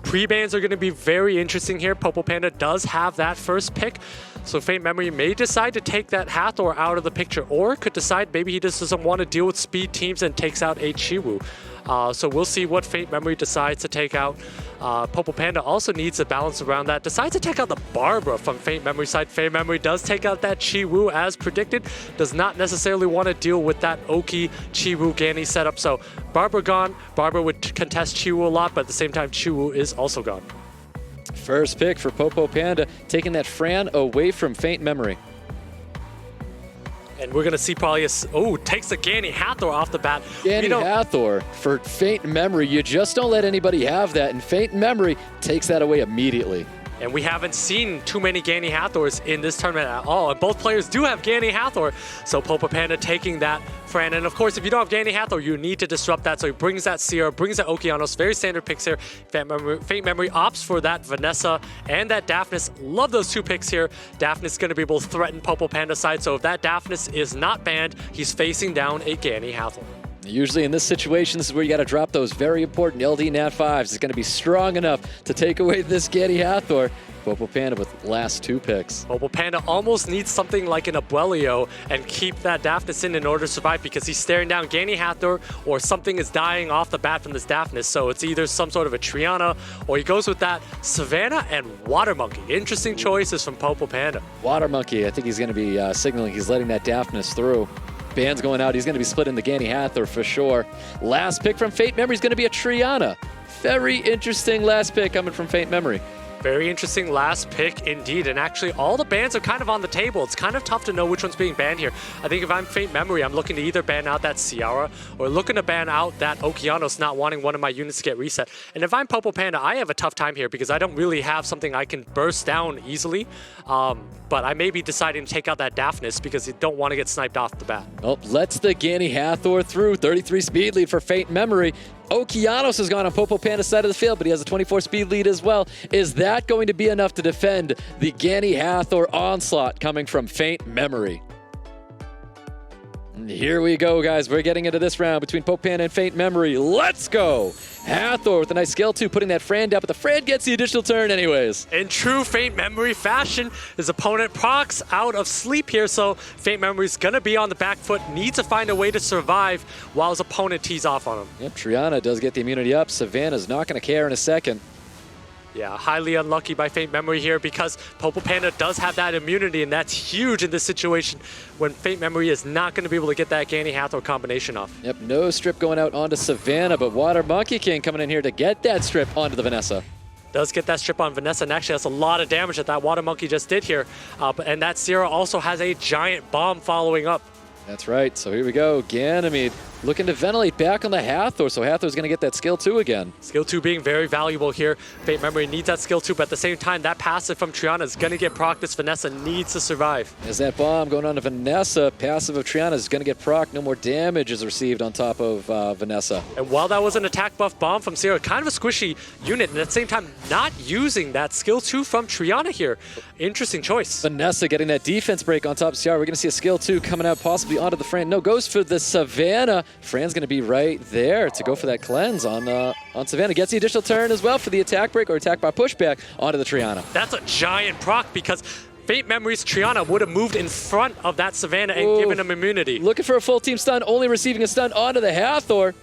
Pre-bans are going to be very interesting here. POPOPANDA does have that first pick, so FAINTMEMORY may decide to take that Hathor out of the picture, or could decide maybe he just doesn't want to deal with speed teams and takes out a Chiwu. So we'll see what FAINTMEMORY decides to take out. POPOPANDA also needs a balance around that. Decides to take out the Barbara from FAINTMEMORY side. FAINTMEMORY does take out that Chiwu as predicted. Does not necessarily want to deal with that Oki Chiwu Gani setup. So Barbara gone. Barbara would contest Chiwu a lot, but at the same time Chiwu is also gone. First pick for POPOPANDA, taking that Fran away from FAINTMEMORY. And we're going to see probably takes the Gani Hathor off the bat. Gani Hathor for FAINTMEMORY. You just don't let anybody have that, and FAINTMEMORY takes that away immediately. And we haven't seen too many Gani Hathors in this tournament at all. And both players do have Gani Hathor. So POPOPANDA taking that Fran. And of course, if you don't have Gani Hathor, you need to disrupt that. So he brings that Sierra, brings that Okeanos. Very standard picks here. FAINTMEMORY opts for that Vanessa and that Daphnis. Love those two picks here. Daphnis is going to be able to threaten POPOPANDA side. So if that Daphnis is not banned, he's facing down a Gani Hathor. Usually in this situation, this is where you got to drop those very important LD Nat 5s. It's going to be strong enough to take away this Gani Hathor. POPOPANDA with last two picks. POPOPANDA almost needs something like an Abuelio and keep that Daphnis in order to survive, because he's staring down Gani Hathor or something is dying off the bat from this Daphnis. So it's either some sort of a Triana or he goes with that Savannah and Water Monkey. Interesting choices from POPOPANDA. Water Monkey, I think he's going to be signaling he's letting that Daphnis through. Ban's going out. He's going to be splitting the Gani Hathor for sure. Last pick from FAINTMEMORY is going to be a Triana. Very interesting last pick coming from FAINTMEMORY. Very interesting last pick indeed. And actually, all the bans are kind of on the table. It's kind of tough to know which one's being banned here. I think if I'm FAINTMEMORY, I'm looking to either ban out that Ciara or looking to ban out that Okeanos, not wanting one of my units to get reset. And if I'm POPOPANDA, I have a tough time here because I don't really have something I can burst down easily. But I may be deciding to take out that Daphnis because you don't want to get sniped off the bat. Well, lets the Gani Hathor through. 33 speed lead for FAINTMEMORY. Okeanos has gone on POPOPANDA's side of the field, but he has a 24 speed lead as well. Is that going to be enough to defend the Gani Hathor onslaught coming from FAINTMEMORY? Here we go, guys. We're getting into this round between POPOPANDA and FAINTMEMORY. Let's go! Hathor with a nice skill 2, putting that Fran down, but the Fran gets the additional turn anyways. In true FAINTMEMORY fashion, his opponent procs out of sleep here, so FAINTMEMORY's gonna be on the back foot, needs to find a way to survive while his opponent tees off on him. Yep, Triana does get the immunity up. Savannah's not gonna care in a second. Yeah, highly unlucky by FAINTMEMORY here because POPOPANDA does have that immunity, and that's huge in this situation when FAINTMEMORY is not going to be able to get that Gani Hathor combination off. Yep, no strip going out onto Savannah, but Water Monkey King coming in here to get that strip onto the Vanessa. Does get that strip on Vanessa, and actually that's a lot of damage that Water Monkey just did here. And that Sierra also has a giant bomb following up. That's right, so here we go. Ganymede looking to ventilate back on the Hathor, so Hathor's going to get that skill 2 again. Skill 2 being very valuable here. FAINTMEMORY needs that skill 2, but at the same time, that passive from Triana is going to get proc. This Vanessa needs to survive. As that bomb going on to Vanessa, passive of Triana is going to get proc. No more damage is received on top of Vanessa. And while that was an attack buff bomb from Sierra, kind of a squishy unit, and at the same time, not using that skill 2 from Triana here. Interesting choice. Vanessa getting that defense break on top of Sierra. We're going to see a skill 2 coming out possibly onto the Fran. No, goes for the Savannah. Fran's going to be right there to go for that cleanse on Savannah. Gets the additional turn as well for the attack break or attack by pushback onto the Triana. That's a giant proc because FAINTMEMORY's Triana would have moved in front of that Savannah and given him immunity. Looking for a full team stun, only receiving a stun onto the Hathor.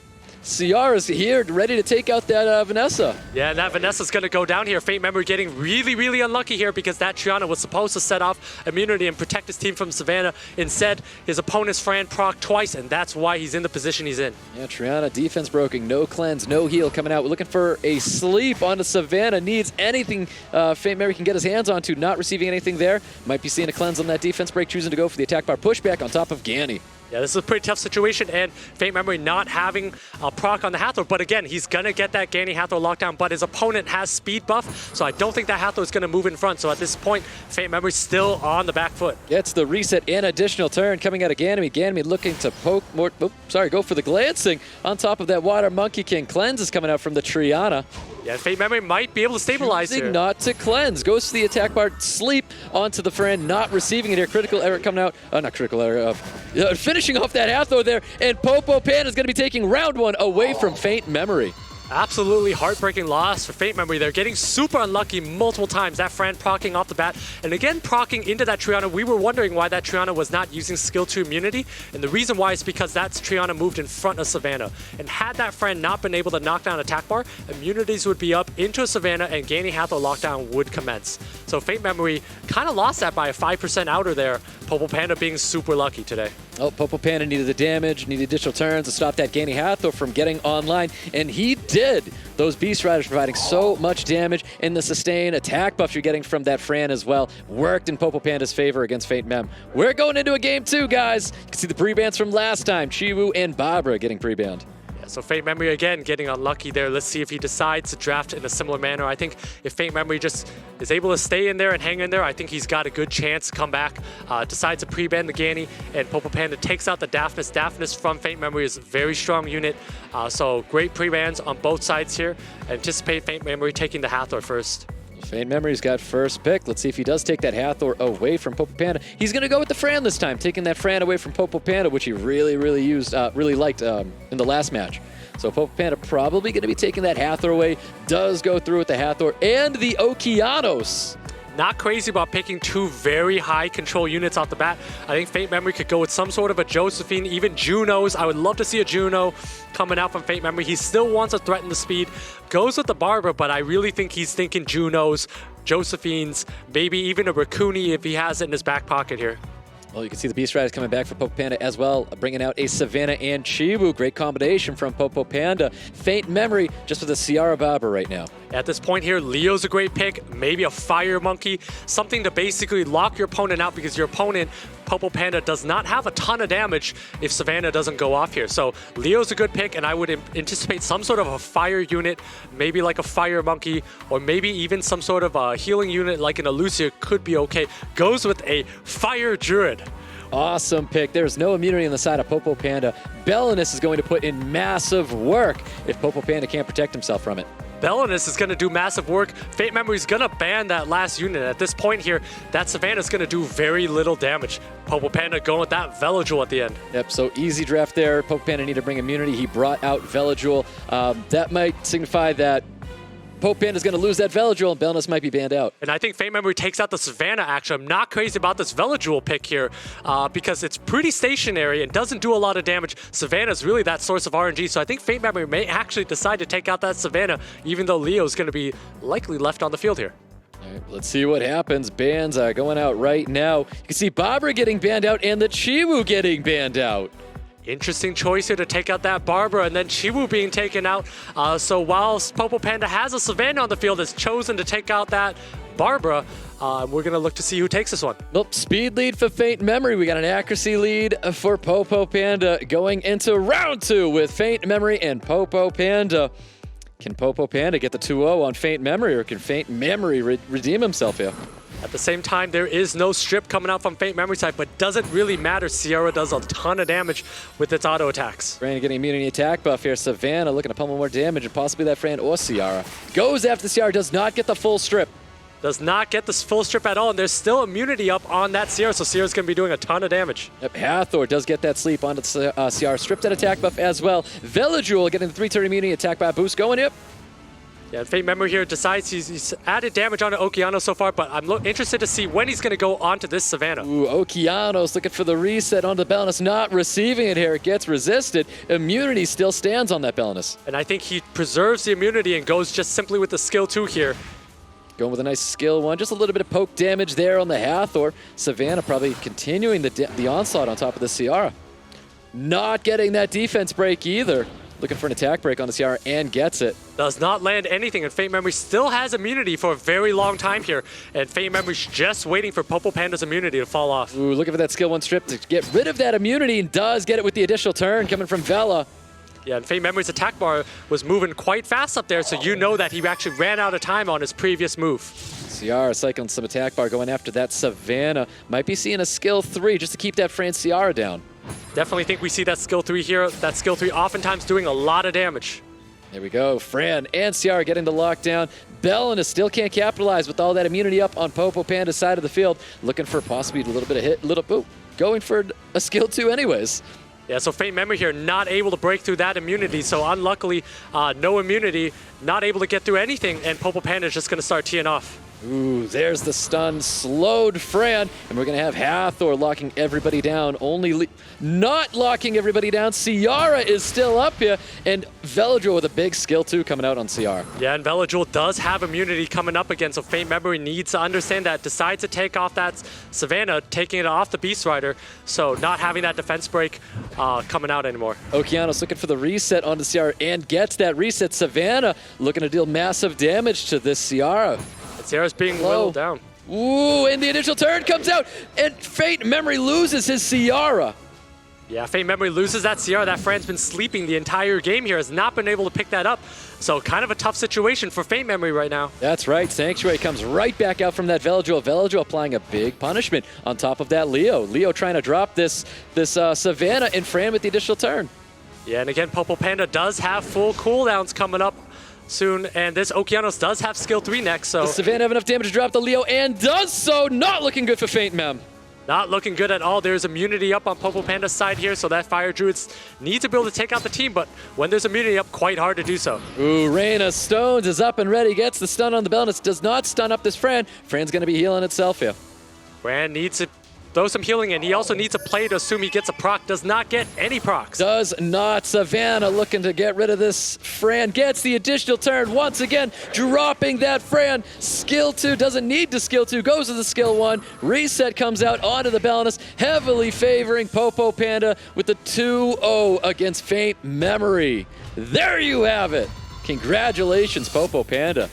Ciara's here, ready to take out that Vanessa. Yeah, and that Vanessa's going to go down here. FAINTMEMORY getting really, really unlucky here because that Triana was supposed to set off immunity and protect his team from Savannah. Instead, his opponent's Fran proc twice, and that's why he's in the position he's in. Yeah, Triana, defense broken, no cleanse, no heal coming out. We're looking for a sleep onto Savannah. Needs anything FAINTMEMORY can get his hands onto. Not receiving anything there. Might be seeing a cleanse on that defense break, choosing to go for the attack bar pushback on top of Gani. Yeah, this is a pretty tough situation, and FAINTMEMORY not having a proc on the Hathor, but again, he's going to get that Gani Hathor lockdown, but his opponent has speed buff, so I don't think that Hathor is going to move in front, so at this point, FAINTMEMORY still on the back foot. Gets the reset and additional turn coming out of Ganymede. Ganymede looking to go for the glancing on top of that Water Monkey King. Cleanse is coming out from the Triana. Yeah, FAINTMEMORY might be able to stabilize here. Not to cleanse. Goes to the attack bar, sleep onto the Fran, not receiving it here. Critical error coming out. Not critical error. Finishing off that Hathor there, and POPOPANDA is going to be taking round 1 away from FAINTMEMORY. Absolutely heartbreaking loss for Faint Memory. They're getting super unlucky multiple times. That Fran proccing off the bat, and again proccing into that Triana. We were wondering why that Triana was not using skill 2 immunity, and the reason why is because that Triana moved in front of Savannah. And had that Fran not been able to knock down attack bar, immunities would be up into Savannah and Gaining Hathor lockdown would commence. So Faint Memory kind of lost that by a 5% outer there. POPOPANDA being super lucky today. Oh, POPOPANDA needed the damage, needed additional turns to stop that Gaining Hathor from getting online, and he did. Those Beast Riders providing so much damage, and the sustained attack buff you're getting from that Fran as well worked in POPOPANDA's favor against Faint Mem. We're going into a game 2, guys. You can see the pre-bans from last time. Chiwu and Barbara getting pre-banned. So Faint Memory again getting unlucky there. Let's see if he decides to draft in a similar manner. I think if Faint Memory just is able to stay in there and hang in there, I think he's got a good chance to come back. Decides to pre-ban the Ganny, and POPOPANDA takes out the Daphnis. Daphnis from Faint Memory is a very strong unit. So great pre-bans on both sides here. Anticipate Faint Memory taking the Hathor first. Faint Memory's got first pick. Let's see if he does take that Hathor away from POPOPANDA. He's going to go with the Fran this time, taking that Fran away from POPOPANDA, which he really liked in the last match. So POPOPANDA probably going to be taking that Hathor away. Does go through with the Hathor and the Okeanos. Not crazy about picking 2 very high control units off the bat. I think Faint Memory could go with some sort of a Josephine, even Junos. I would love to see a Juno coming out from Faint Memory. He still wants to threaten the speed. Goes with the Barbara, but I really think he's thinking Junos, Josephines, maybe even a Raccoony if he has it in his back pocket here. Well, you can see the Beast Riders coming back for POPOPANDA as well, bringing out a Savannah and Chiwu. Great combination from POPOPANDA. Faint Memory just with a Ciara Barbara right now. At this point here, Leo's a great pick. Maybe a Fire Monkey. Something to basically lock your opponent out because your opponent, POPOPANDA, does not have a ton of damage if Savannah doesn't go off here. So Leo's a good pick, and I would anticipate some sort of a fire unit, maybe like a Fire Monkey, or maybe even some sort of a healing unit like an Elucia could be okay. Goes with a Fire Druid. Awesome pick. There's no immunity on the side of POPOPANDA. Belinus is going to put in massive work if POPOPANDA can't protect himself from it. Belinus is going to do massive work. Faint Memory is going to ban that last unit. At this point here, that Savannah is going to do very little damage. POPOPANDA going with that Velajul at the end. Yep, so easy draft there. POPOPANDA need to bring immunity. He brought out Velajul. That might signify that POPOPANDA is going to lose that Velajul, and Belinus might be banned out. And I think Faint Memory takes out the Savannah action. I'm not crazy about this Velajul pick here because it's pretty stationary and doesn't do a lot of damage. Savannah is really that source of RNG, so I think Faint Memory may actually decide to take out that Savannah, even though Leo is going to be likely left on the field here. All right, let's see what happens. Bans are going out right now. You can see Barbara getting banned out and the Chiwu getting banned out. Interesting choice here to take out that Barbara and then Chiwu being taken out. So while POPOPANDA has a Savannah on the field, has chosen to take out that Barbara. We're going to look to see who takes this one. Nope, speed lead for Faint Memory. We got an accuracy lead for POPOPANDA going into round 2 with Faint Memory and POPOPANDA. Can POPOPANDA get the 2-0 on Faint Memory, or can Faint Memory redeem himself here? At the same time, there is no strip coming out from Faint Memory side, but doesn't really matter. Ciara does a ton of damage with its auto attacks. Fran getting immunity attack buff here. Savannah looking to pummel more damage, and possibly that Fran or Ciara. Goes after Ciara, does not get the full strip. Does not get this full strip at all, and there's still immunity up on that Ciara, so Ciara's going to be doing a ton of damage. Yep, Hathor does get that sleep onto Ciara. Stripped that attack buff as well. Velajul getting the 3-turn immunity attack buff boost going, yep. Yeah, Faint Memory here decides he's added damage onto Okeanos so far, but I'm interested to see when he's going to go onto this Savannah. Ooh, Okeanos looking for the reset onto Belinus, not receiving it here. It gets resisted. Immunity still stands on that Belinus. And I think he preserves the immunity and goes just simply with the skill 2 here. Going with a nice skill 1. Just a little bit of poke damage there on the Hathor. Savannah probably continuing the onslaught on top of the Ciara. Not getting that defense break either. Looking for an attack break on the Ciara and gets it. Does not land anything, and Faint Memory still has immunity for a very long time here. And Faint Memory's just waiting for POPOPANDA's immunity to fall off. Ooh, looking for that skill 1 strip to get rid of that immunity, and does get it with the additional turn coming from Vela. Yeah, and Faint Memory's attack bar was moving quite fast up there, so you know that he actually ran out of time on his previous move. Ciara cycling some attack bar, going after that Savannah. Might be seeing a skill 3 just to keep that Fran Ciara down. Definitely think we see that skill 3 here. That skill 3 oftentimes doing a lot of damage. There we go. Fran and Ciara getting the lockdown. Belinus still can't capitalize with all that immunity up on POPOPANDA's side of the field. Looking for possibly a little bit of hit, going for a skill 2 anyways. Yeah, so Faint Memory here not able to break through that immunity. So unluckily, no immunity, not able to get through anything, and POPOPANDA is just going to start teeing off. Ooh, there's the stun, slowed Fran, and we're going to have Hathor locking everybody down. Not locking everybody down. Ciara is still up here, and Veladril with a big skill too coming out on Ciara. Yeah, and Veladril does have immunity coming up again, so Faint Memory needs to understand that. Decides to take off that Savannah, taking it off the Beast Rider, so not having that defense break coming out anymore. Okeanos looking for the reset onto Ciara and gets that reset. Savannah looking to deal massive damage to this Ciara. Ciara's being whittled down. Ooh, and the initial turn comes out, and Faint Memory loses his Ciara. Yeah, Faint Memory loses that Ciara. That Fran's been sleeping the entire game here, has not been able to pick that up. So kind of a tough situation for Faint Memory right now. That's right. Sanctuary comes right back out from that Veladril. Veladril applying a big punishment on top of that Leo. Leo trying to drop this Savannah, and Fran with the additional turn. Yeah, and again, POPOPANDA does have full cooldowns coming up soon, and this Okeanos does have skill 3 next, so... Does Savannah have enough damage to drop the Leo, and does so? Not looking good for Faint Mem. Not looking good at all. There's immunity up on POPOPANDA's side here, so that Fire Druids need to be able to take out the team, but when there's immunity up, quite hard to do so. Ooh, Rain of Stones is up and ready, gets the stun on the Belnus, does not stun up this Fran. Fran's going to be healing itself here. Fran needs to throw some healing in. He also needs a play to assume he gets a proc. Does not get any procs. Does not. Savannah looking to get rid of this Fran. Gets the additional turn once again, dropping that Fran. Skill 2, doesn't need to skill 2, goes to the skill 1. Reset comes out onto the Belnus, heavily favoring POPOPANDA with the 2-0 against Faint Memory. There you have it. Congratulations, POPOPANDA.